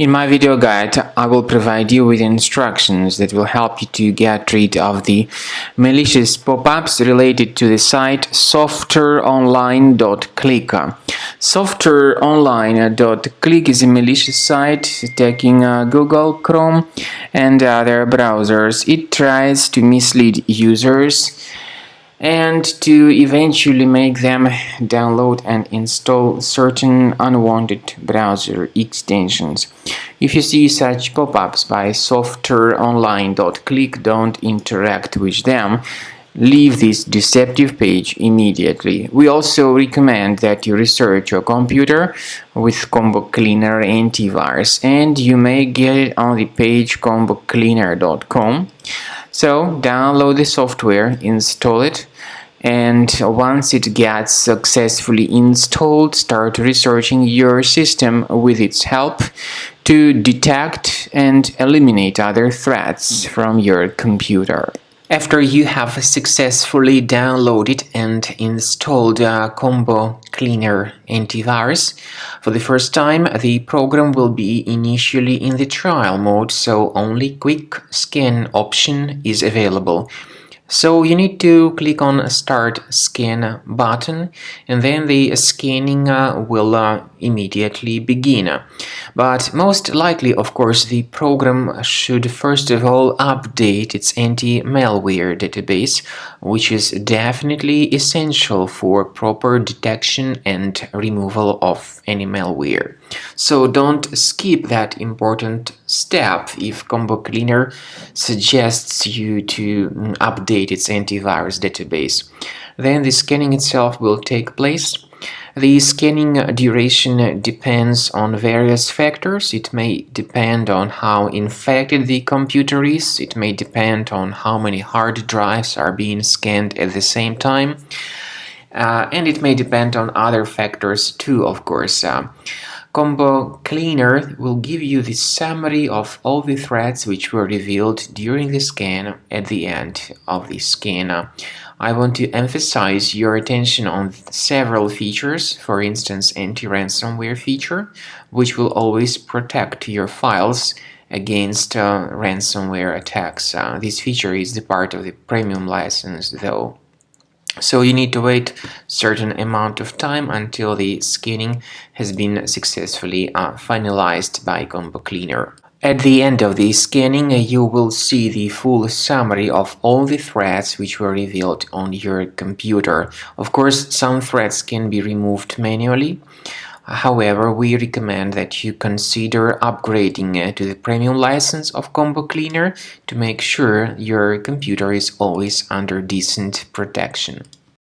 In my video guide, I will provide you with instructions that will help you to get rid of the malicious pop-ups related to the site Softronline.click. Softronline.click is a malicious site attacking Google, Chrome, and other browsers. It tries to mislead users and to eventually make them download and install certain unwanted browser extensions. If you see such pop-ups by Softronline.click, don't interact with them. Leave this deceptive page immediately. We also recommend that you research your computer with Combo Cleaner antivirus, and you may get it on the page combocleaner.com. So download the software, install it, and once it gets successfully installed, start researching your system with its help to detect and eliminate other threats from your computer. After you have successfully downloaded and installed Combo Cleaner antivirus, for the first time the program will be initially in the trial mode, so only quick scan option is available. So you need to click on Start Scan button, and then the scanning will immediately begin. But most likely, of course, the program should first of all update its anti-malware database, which is definitely essential for proper detection and removal of any malware. So don't skip that important step if Combo Cleaner suggests you to update its antivirus database. Then the scanning itself will take place. The scanning duration depends on various factors. It may depend on how infected the computer is. It may depend on how many hard drives are being scanned at the same time. And it may depend on other factors too, of course. Combo Cleaner will give you the summary of all the threats which were revealed during the scan at the end of the scan. I want to emphasize your attention on several features, for instance, anti-ransomware feature, which will always protect your files against ransomware attacks. This feature is the part of the premium license, though. So you need to wait a certain amount of time until the scanning has been successfully finalized by Combo Cleaner. At the end of the scanning, you will see the full summary of all the threats which were revealed on your computer. Of course, some threats can be removed manually. However, we recommend that you consider upgrading to the premium license of Combo Cleaner to make sure your computer is always under decent protection.